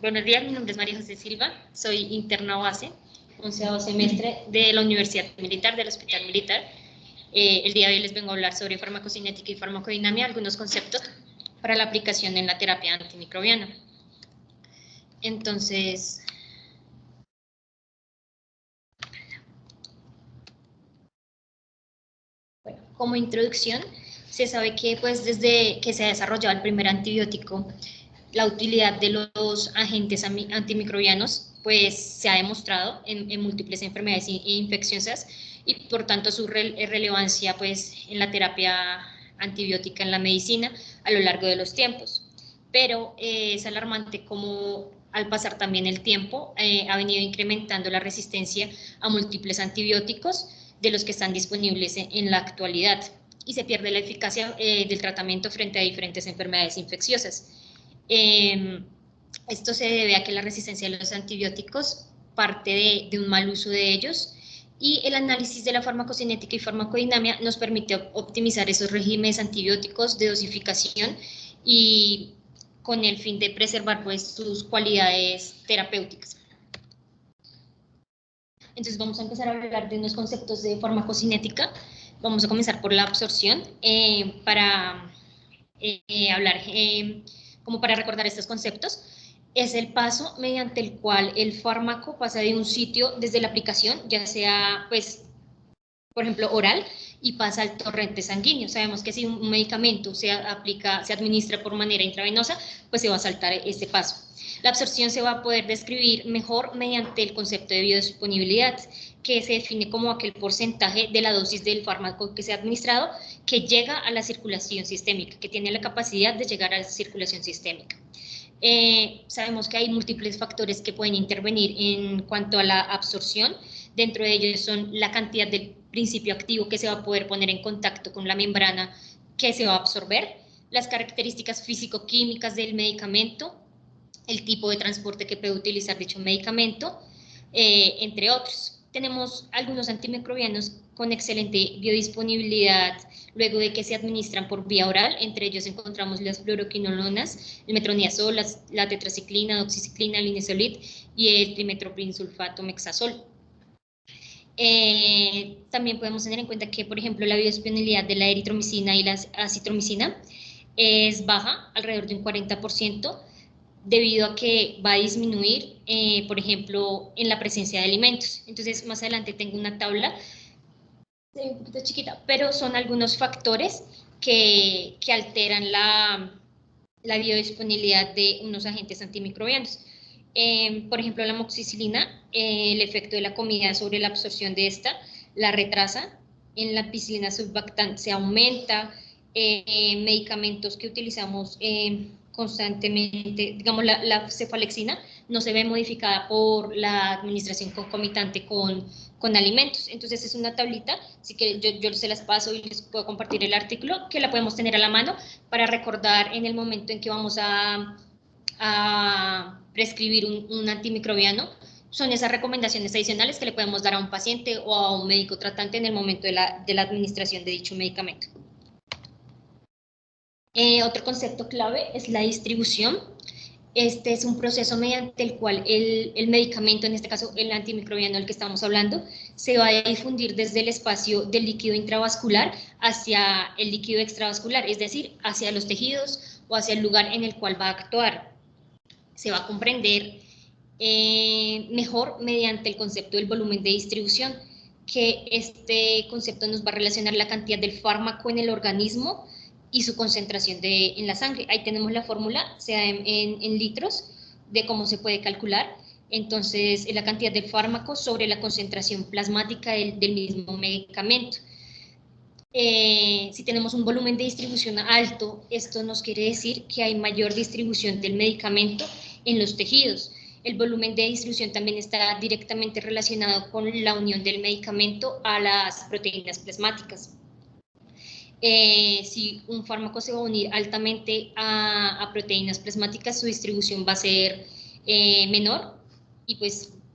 Buenos días, mi nombre es María José Silva, soy interna base, 11º semestre de la Universidad Militar del Hospital Militar. El día de hoy les vengo a hablar sobre farmacocinética y farmacodinamia, algunos conceptos para la aplicación en la terapia antimicrobiana. Entonces, bueno, como introducción, se sabe que pues desde que se ha desarrollado el primer antibiótico, la utilidad de los agentes antimicrobianos pues se ha demostrado en múltiples enfermedades infecciosas y por tanto su relevancia pues en la terapia antibiótica en la medicina a lo largo de los tiempos. Pero es alarmante como al pasar también el tiempo ha venido incrementando la resistencia a múltiples antibióticos de los que están disponibles en la actualidad y se pierde la eficacia del tratamiento frente a diferentes enfermedades infecciosas. Esto se debe a que la resistencia a los antibióticos parte de un mal uso de ellos y el análisis de la farmacocinética y farmacodinamia nos permite optimizar esos regímenes antibióticos de dosificación y con el fin de preservar pues sus cualidades terapéuticas. Entonces vamos a empezar a hablar de unos conceptos de farmacocinética. Vamos a comenzar por la absorción para hablar como para recordar estos conceptos. Es el paso mediante el cual el fármaco pasa de un sitio desde la aplicación, ya sea, pues, por ejemplo, oral, y pasa al torrente sanguíneo. Sabemos que si un medicamento se administra por manera intravenosa, pues se va a saltar este paso. La absorción se va a poder describir mejor mediante el concepto de biodisponibilidad, que se define como aquel porcentaje de la dosis del fármaco que se ha administrado que llega a la circulación sistémica, que tiene la capacidad de llegar a la circulación sistémica. Sabemos que hay múltiples factores que pueden intervenir en cuanto a la absorción. Dentro de ellos son la cantidad del principio activo que se va a poder poner en contacto con la membrana que se va a absorber, las características físico-químicas del medicamento, el tipo de transporte que puede utilizar dicho medicamento, entre otros. Tenemos algunos antimicrobianos con excelente biodisponibilidad luego de que se administran por vía oral. Entre ellos encontramos las fluoroquinolonas, el metronidazol, la tetraciclina, doxiciclina, el linezolid y el trimetoprimsulfato mexazol. También podemos tener en cuenta que, por ejemplo, la biodisponibilidad de la eritromicina y la acitromicina es baja, alrededor de un 40%, debido a que va a disminuir, por ejemplo, en la presencia de alimentos. Entonces, más adelante tengo una tabla, un poquito chiquita, pero son algunos factores que alteran la biodisponibilidad de unos agentes antimicrobianos. Por ejemplo, la amoxicilina, el efecto de la comida sobre la absorción de esta la retrasa. En la ampicilina surfactante se aumenta. Medicamentos que utilizamos constantemente, digamos la cefalexina, no se ve modificada por la administración concomitante con alimentos. Entonces es una tablita, así que yo se las paso y les puedo compartir el artículo, que la podemos tener a la mano para recordar en el momento en que vamos a prescribir un antimicrobiano. Son esas recomendaciones adicionales que le podemos dar a un paciente o a un médico tratante en el momento de la administración de dicho medicamento. Otro concepto clave es la distribución. Este es un proceso mediante el cual el medicamento, en este caso el antimicrobiano del que estamos hablando, se va a difundir desde el espacio del líquido intravascular hacia el líquido extravascular, es decir, hacia los tejidos o hacia el lugar en el cual va a actuar. Se va a comprender mejor mediante el concepto del volumen de distribución, que este concepto nos va a relacionar la cantidad del fármaco en el organismo y su concentración en la sangre. Ahí tenemos la fórmula, sea en litros, de cómo se puede calcular. Entonces, es la cantidad del fármaco sobre la concentración plasmática del mismo medicamento. Si tenemos un volumen de distribución alto, esto nos quiere decir que hay mayor distribución del medicamento en los tejidos. El volumen de distribución también está directamente relacionado con la unión del medicamento a las proteínas plasmáticas. Si un fármaco se va a unir altamente a proteínas plasmáticas, su distribución va a ser menor y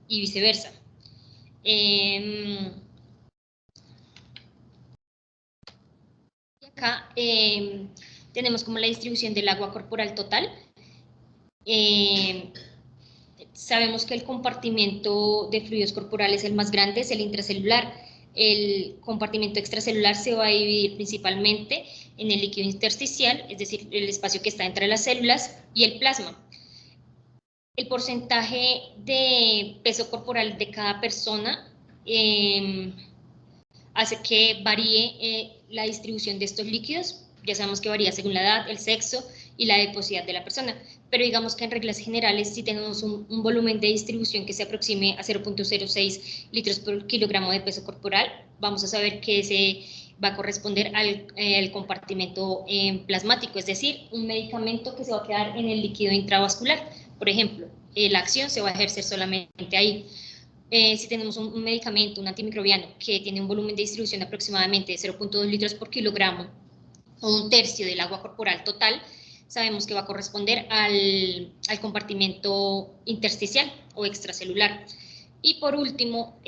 viceversa. Acá tenemos como la distribución del agua corporal total. Sabemos que el compartimento de fluidos corporales, el más grande, es el intracelular. El compartimento extracelular se va a dividir principalmente en el líquido intersticial, es decir, el espacio que está entre las células, y el plasma. El porcentaje de peso corporal de cada persona hace que varíe la distribución de estos líquidos. Ya sabemos que varía según la edad, el sexo y la adiposidad de la persona, pero digamos que en reglas generales, si tenemos un volumen de distribución que se aproxime a 0.06 litros por kilogramo de peso corporal, vamos a saber que ese va a corresponder al compartimento plasmático, es decir, un medicamento que se va a quedar en el líquido intravascular. Por ejemplo, la acción se va a ejercer solamente ahí. Si tenemos un medicamento, un antimicrobiano, que tiene un volumen de distribución aproximadamente de 0.2 litros por kilogramo, o un tercio del agua corporal total, sabemos que va a corresponder al compartimento intersticial o extracelular. Y por último,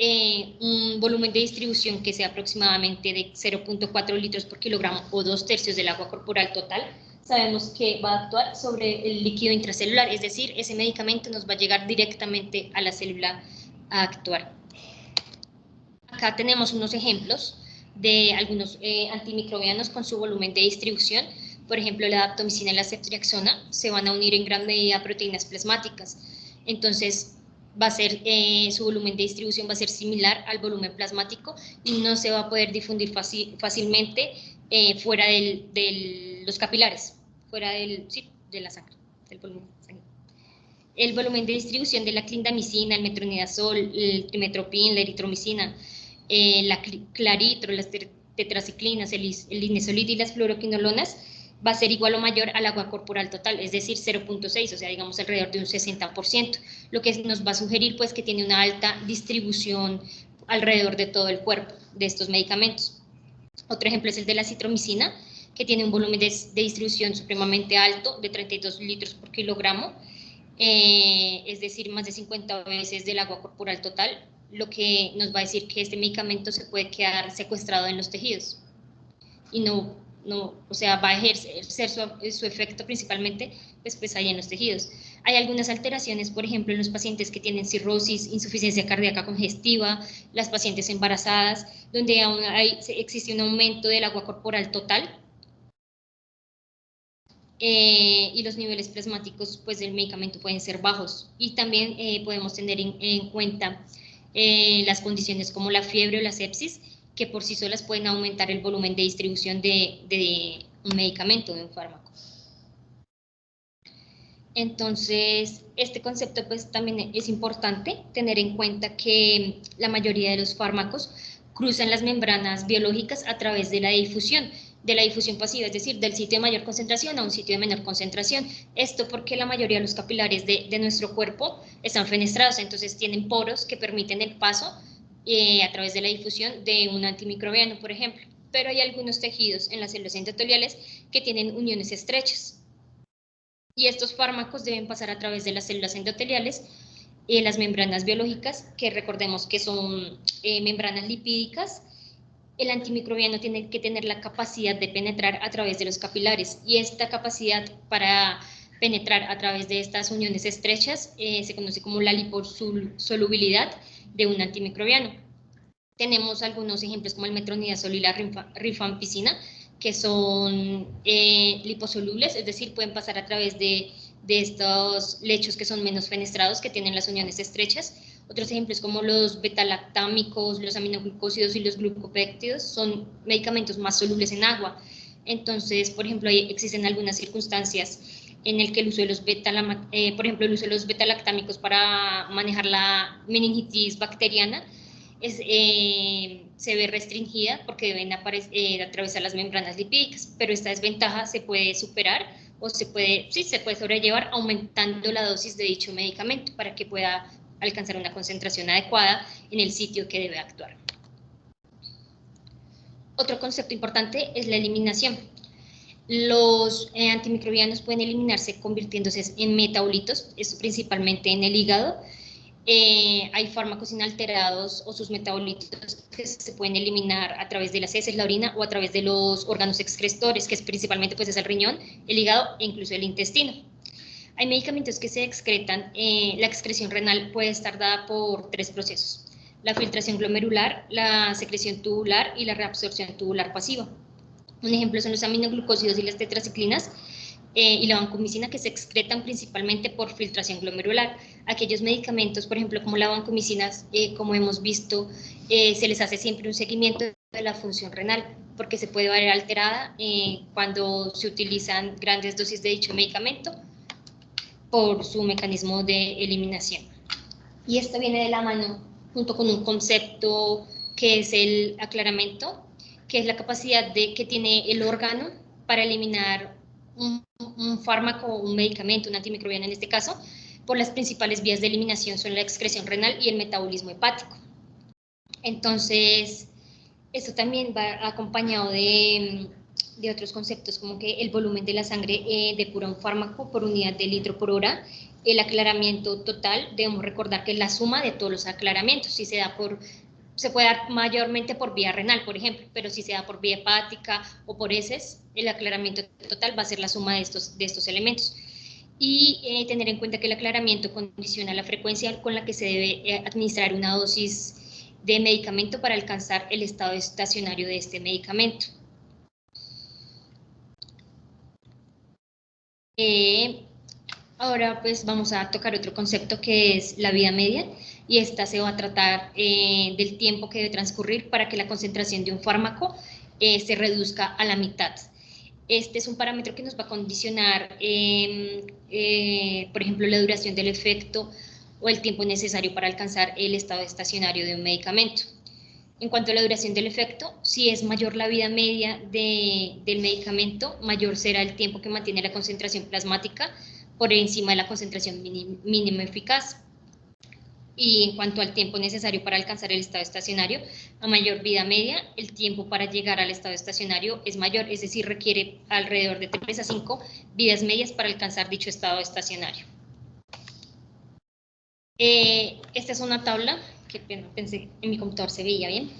un volumen de distribución que sea aproximadamente de 0.4 litros por kilogramo o 2/3 del agua corporal total, sabemos que va a actuar sobre el líquido intracelular, es decir, ese medicamento nos va a llegar directamente a la célula a actuar. Acá tenemos unos ejemplos de algunos antimicrobianos con su volumen de distribución. Por ejemplo, la daptomicina y la ceftriaxona se van a unir en gran medida a proteínas plasmáticas. Entonces, va a ser, su volumen de distribución va a ser similar al volumen plasmático y no se va a poder difundir fácilmente fuera de los capilares, fuera de la sangre, del volumen sanguíneo. El volumen de distribución de la clindamicina, el metronidazol, el trimestoprim, la eritromicina, la claritro, las tetraciclinas, el linezolid y las fluoroquinolonas va a ser igual o mayor al agua corporal total, es decir, 0.6, o sea, digamos alrededor de un 60%, lo que nos va a sugerir pues que tiene una alta distribución alrededor de todo el cuerpo de estos medicamentos. Otro ejemplo es el de la citromicina, que tiene un volumen de distribución supremamente alto, de 32 litros por kilogramo, es decir, más de 50 veces del agua corporal total, lo que nos va a decir que este medicamento se puede quedar secuestrado en los tejidos y o sea, va a ejercer su efecto principalmente después ahí en los tejidos. Hay algunas alteraciones, por ejemplo, en los pacientes que tienen cirrosis, insuficiencia cardíaca congestiva, las pacientes embarazadas, donde aún existe un aumento del agua corporal total, y los niveles plasmáticos pues, del medicamento pueden ser bajos. Y también podemos tener en cuenta las condiciones como la fiebre o la sepsis, que por sí solas pueden aumentar el volumen de distribución de un medicamento, de un fármaco. Entonces, este concepto pues también es importante tener en cuenta que la mayoría de los fármacos cruzan las membranas biológicas a través de la difusión pasiva, es decir, del sitio de mayor concentración a un sitio de menor concentración. Esto porque la mayoría de los capilares de nuestro cuerpo están fenestrados, entonces tienen poros que permiten el paso a través de la difusión de un antimicrobiano, por ejemplo. Pero hay algunos tejidos en las células endoteliales que tienen uniones estrechas. Y estos fármacos deben pasar a través de las células endoteliales, las membranas biológicas, que recordemos que son membranas lipídicas. El antimicrobiano tiene que tener la capacidad de penetrar a través de los capilares, y esta capacidad para penetrar a través de estas uniones estrechas se conoce como la liposolubilidad de un antimicrobiano. Tenemos algunos ejemplos como el metronidazol y la rifampicina, que son liposolubles, es decir, pueden pasar a través de estos lechos que son menos fenestrados, que tienen las uniones estrechas. Otros ejemplos como los betalactámicos, los aminoglucósidos y los glucopéptidos son medicamentos más solubles en agua. Entonces, por ejemplo, existen algunas circunstancias en el que el uso de los por ejemplo, el uso de los betalactámicos para manejar la meningitis bacteriana se ve restringida porque deben atravesar las membranas lipídicas, pero esta desventaja se puede superar o se puede sobrellevar aumentando la dosis de dicho medicamento para que pueda alcanzar una concentración adecuada en el sitio que debe actuar. Otro concepto importante es la eliminación. Los antimicrobianos pueden eliminarse convirtiéndose en metabolitos, esto principalmente en el hígado. Hay fármacos inalterados o sus metabolitos que se pueden eliminar a través de las heces, la orina o a través de los órganos excretores, que es principalmente pues, es el riñón, el hígado e incluso el intestino. Hay medicamentos que se excretan, la excreción renal puede estar dada por 3 procesos: la filtración glomerular, la secreción tubular y la reabsorción tubular pasiva. Un ejemplo son los aminoglucósidos y las tetraciclinas y la vancomicina, que se excretan principalmente por filtración glomerular. Aquellos medicamentos, por ejemplo, como la vancomicina, como hemos visto, se les hace siempre un seguimiento de la función renal, porque se puede ver alterada cuando se utilizan grandes dosis de dicho medicamento por su mecanismo de eliminación. Y esto viene de la mano junto con un concepto que es el aclaramiento, que es la capacidad que tiene el órgano para eliminar un fármaco, un medicamento, un antimicrobiano en este caso, por las principales vías de eliminación son la excreción renal y el metabolismo hepático. Entonces, esto también va acompañado de otros conceptos, como que el volumen de la sangre depura un fármaco por unidad de litro por hora. El aclaramiento total, debemos recordar que es la suma de todos los aclaramientos. Si se puede dar mayormente por vía renal, por ejemplo, pero si se da por vía hepática o por heces, el aclaramiento total va a ser la suma de estos elementos. Y tener en cuenta que el aclaramiento condiciona la frecuencia con la que se debe administrar una dosis de medicamento para alcanzar el estado estacionario de este medicamento. Ahora pues vamos a tocar otro concepto, que es la vida media, y esta se va a tratar del tiempo que debe transcurrir para que la concentración de un fármaco se reduzca a la mitad. Este es un parámetro que nos va a condicionar, por ejemplo, la duración del efecto o el tiempo necesario para alcanzar el estado estacionario de un medicamento. En cuanto a la duración del efecto, si es mayor la vida media del medicamento, mayor será el tiempo que mantiene la concentración plasmática por encima de la concentración mínima eficaz. Y en cuanto al tiempo necesario para alcanzar el estado estacionario, a mayor vida media, el tiempo para llegar al estado estacionario es mayor, es decir, requiere alrededor de 3 a 5 vidas medias para alcanzar dicho estado estacionario. Esta es una tabla que pensé en mi computador se veía bien.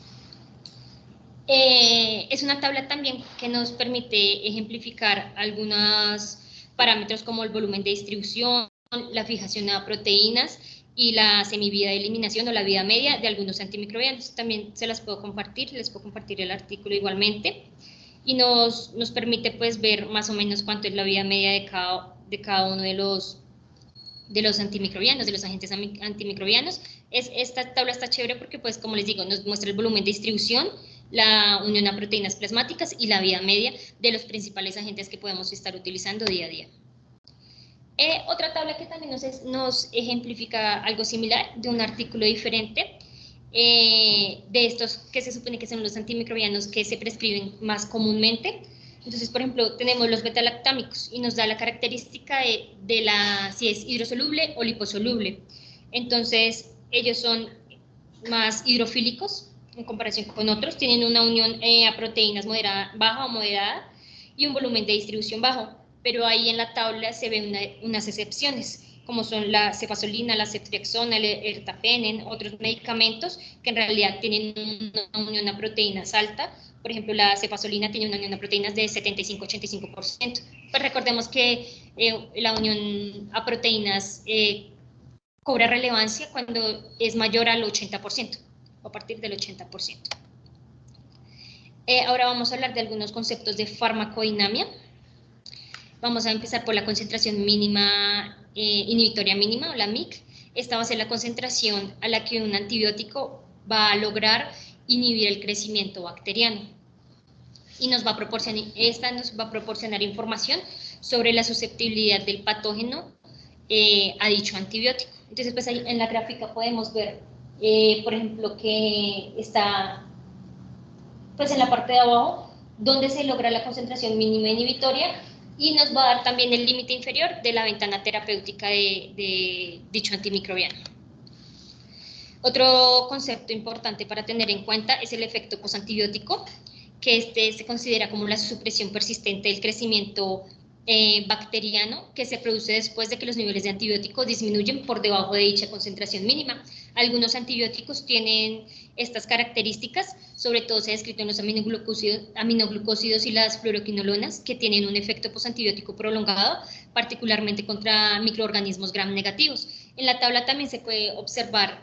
Es una tabla también que nos permite ejemplificar algunos parámetros como el volumen de distribución, la fijación a proteínas y la semivida de eliminación o la vida media de algunos antimicrobianos. También se las puedo compartir, les puedo compartir el artículo igualmente, y nos permite pues ver más o menos cuánto es la vida media de cada uno de los antimicrobianos, de los agentes antimicrobianos. Esta tabla está chévere porque, pues, como les digo, nos muestra el volumen de distribución, la unión a proteínas plasmáticas y la vida media de los principales agentes que podemos estar utilizando día a día. Otra tabla que también nos ejemplifica algo similar, de un artículo diferente, de estos que se supone que son los antimicrobianos que se prescriben más comúnmente. Entonces, por ejemplo, tenemos los beta-lactámicos y nos da la característica de si es hidrosoluble o liposoluble. Entonces, ellos son más hidrofílicos en comparación con otros, tienen una unión a proteínas baja o moderada y un volumen de distribución bajo, pero ahí en la tabla se ven unas excepciones, como son la cefazolina, la ceftriaxona, el ertapenem, otros medicamentos que en realidad tienen una unión a proteínas alta. Por ejemplo, la cefazolina tiene una unión a proteínas de 75-85%. Pues recordemos que la unión a proteínas cobra relevancia cuando es mayor al 80%, o a partir del 80%. Ahora vamos a hablar de algunos conceptos de farmacodinamia. Vamos a empezar por la concentración mínima, inhibitoria mínima, o la MIC. Esta va a ser la concentración a la que un antibiótico va a lograr inhibir el crecimiento bacteriano. Y esta nos va a proporcionar información sobre la susceptibilidad del patógeno a dicho antibiótico. Entonces, pues ahí en la gráfica podemos ver, por ejemplo, que está pues en la parte de abajo, donde se logra la concentración mínima inhibitoria, y nos va a dar también el límite inferior de la ventana terapéutica de dicho antimicrobiano. Otro concepto importante para tener en cuenta es el efecto posantibiótico, que se considera como la supresión persistente del crecimiento bacteriano que se produce después de que los niveles de antibiótico disminuyen por debajo de dicha concentración mínima. Algunos antibióticos tienen estas características, sobre todo se ha descrito en los aminoglucósidos y las fluoroquinolonas, que tienen un efecto posantibiótico prolongado, particularmente contra microorganismos gram negativos. En la tabla también se puede observar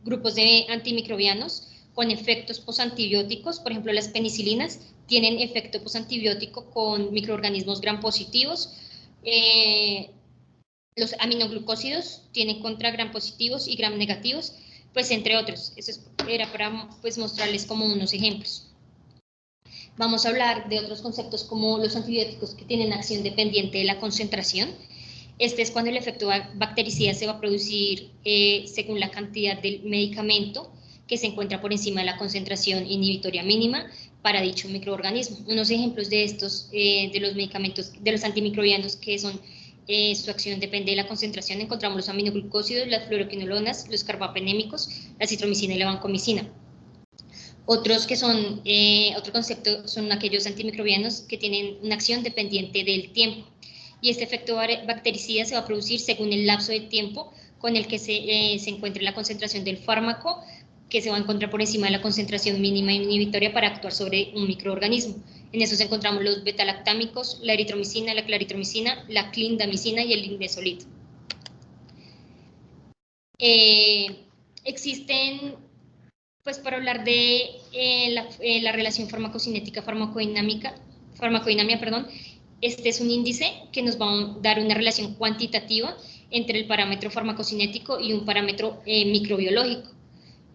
grupos de antimicrobianos con efectos posantibióticos, por ejemplo las penicilinas tienen efecto posantibiótico con microorganismos gram positivos, los aminoglucósidos tienen contra gram positivos y gram negativos, pues entre otros. Eso era para pues, mostrarles como unos ejemplos. Vamos a hablar de otros conceptos como los antibióticos que tienen acción dependiente de la concentración. Este es cuando el efecto bactericida se va a producir según la cantidad del medicamento que se encuentra por encima de la concentración inhibitoria mínima para dicho microorganismo. Unos ejemplos de estos, de los medicamentos, de los antimicrobianos que son, su acción depende de la concentración, encontramos los aminoglucósidos, las fluoroquinolonas, los carbapenémicos, la citromicina y la vancomicina. Otros que son, otro concepto son aquellos antimicrobianos que tienen una acción dependiente del tiempo. Y este efecto bactericida se va a producir según el lapso de tiempo con el que se encuentre la concentración del fármaco, que se va a encontrar por encima de la concentración mínima inhibitoria para actuar sobre un microorganismo. En esos encontramos los betalactámicos, la eritromicina, la claritromicina, la clindamicina y el linezolid. Existen, pues para hablar de la relación farmacocinética-farmacodinamia, este es un índice que nos va a dar una relación cuantitativa entre el parámetro farmacocinético y un parámetro microbiológico.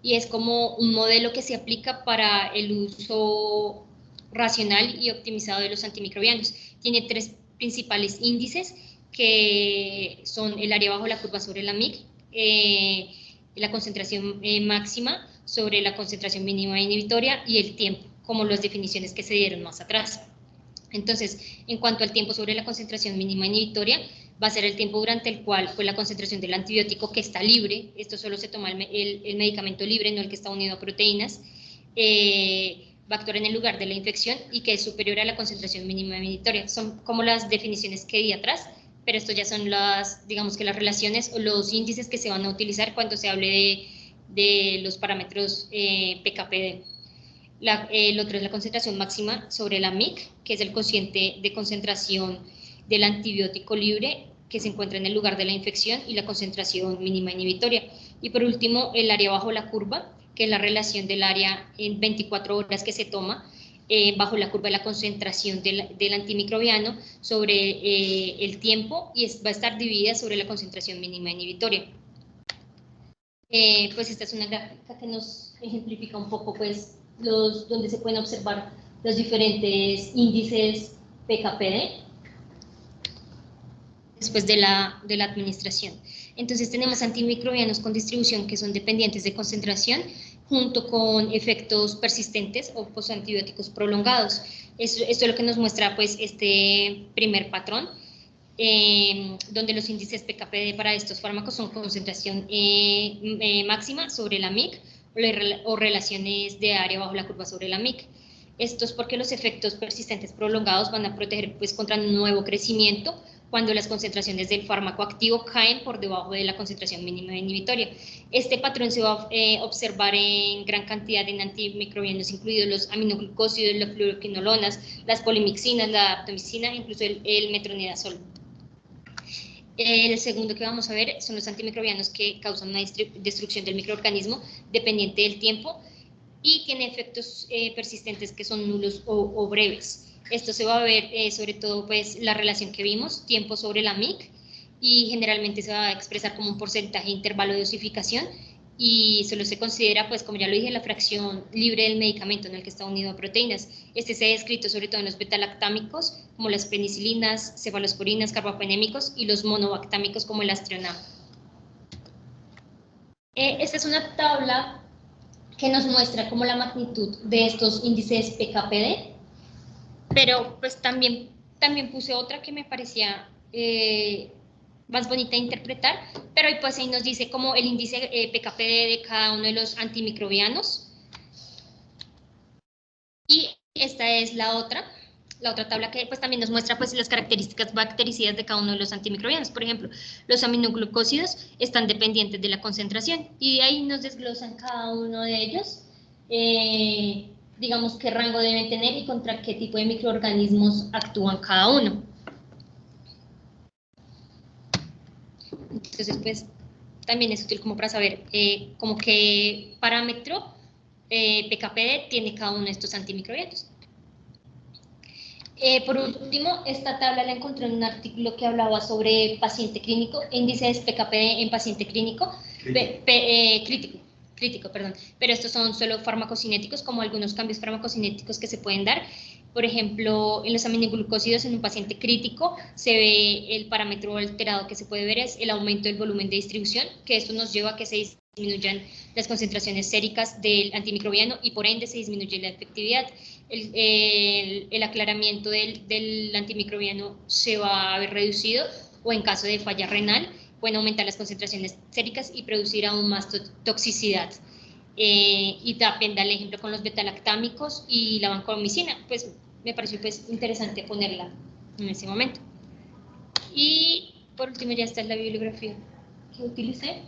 Y es como un modelo que se aplica para el uso racional y optimizado de los antimicrobianos. Tiene tres principales índices, que son el área bajo la curva sobre la MIC, la concentración máxima sobre la concentración mínima inhibitoria y el tiempo, como las definiciones que se dieron más atrás. Entonces, en cuanto al tiempo sobre la concentración mínima inhibitoria, va a ser el tiempo durante el cual la concentración del antibiótico que está libre, esto solo se toma el medicamento libre, no el que está unido a proteínas, va a actuar en el lugar de la infección y que es superior a la concentración mínima inhibitoria. Son como las definiciones que di atrás, pero esto ya son las, digamos que las relaciones o los índices que se van a utilizar cuando se hable de los parámetros PKPD. El otro es la concentración máxima sobre la MIC, que es el cociente de concentración del antibiótico libre que se encuentra en el lugar de la infección y la concentración mínima inhibitoria. Y por último, el área bajo la curva, que es la relación del área en 24 horas que se toma bajo la curva de la concentración del antimicrobiano sobre el tiempo y va a estar dividida sobre la concentración mínima inhibitoria. Pues esta es una gráfica que nos ejemplifica un poco pues, donde se pueden observar los diferentes índices PKPD después de la administración. Entonces tenemos antimicrobianos con distribución que son dependientes de concentración junto con efectos persistentes o posantibióticos prolongados. Esto es lo que nos muestra pues, este primer patrón, donde los índices PKPD para estos fármacos son concentración máxima sobre la MIC o relaciones de área bajo la curva sobre la MIC. Esto es porque los efectos persistentes prolongados van a proteger pues, contra un nuevo crecimiento cuando las concentraciones del fármaco activo caen por debajo de la concentración mínima inhibitoria. Este patrón se va a observar en gran cantidad de antimicrobianos, incluidos los aminoglucósidos, las fluoroquinolonas, las polimixinas, la aptomicina, incluso el metronidazol. El segundo que vamos a ver son los antimicrobianos que causan una destrucción del microorganismo dependiente del tiempo y tiene efectos persistentes que son nulos o breves. Esto se va a ver sobre todo pues la relación que vimos, tiempo sobre la MIC, y generalmente se va a expresar como un porcentaje intervalo de dosificación y solo se considera, pues como ya lo dije, la fracción libre del medicamento en el que está unido a proteínas. Este se ha descrito sobre todo en los betalactámicos, como las penicilinas, cefalosporinas, carbapenémicos y los monobactámicos como el aztreonam. Esta es una tabla que nos muestra como la magnitud de estos índices PKPD, pero pues también puse otra que me parecía más bonita de interpretar, pero ahí pues ahí nos dice como el índice PKPD de cada uno de los antimicrobianos. Y esta es la otra, la otra tabla que pues también nos muestra pues las características bactericidas de cada uno de los antimicrobianos. Por ejemplo, los aminoglucósidos están dependientes de la concentración y ahí nos desglosan cada uno de ellos, digamos qué rango deben tener y contra qué tipo de microorganismos actúan cada uno. Entonces pues también es útil como para saber como qué parámetro PKPD tiene cada uno de estos antimicrobianos. Por último, esta tabla la encontré en un artículo que hablaba sobre paciente clínico, índices PKPD en paciente clínico, crítico, perdón, pero estos son solo farmacocinéticos, como algunos cambios farmacocinéticos que se pueden dar. Por ejemplo, en los aminoglucósidos en un paciente crítico se ve el parámetro alterado que se puede ver es el aumento del volumen de distribución, que esto nos lleva a que se disminuyan las concentraciones séricas del antimicrobiano y por ende se disminuye la efectividad. El aclaramiento del antimicrobiano se va a ver reducido o en caso de falla renal pueden aumentar las concentraciones séricas y producir aún más toxicidad. Y también da el ejemplo con los betalactámicos y la vancomicina, pues me pareció pues interesante ponerla en ese momento. Y por último ya está la bibliografía que utilicé.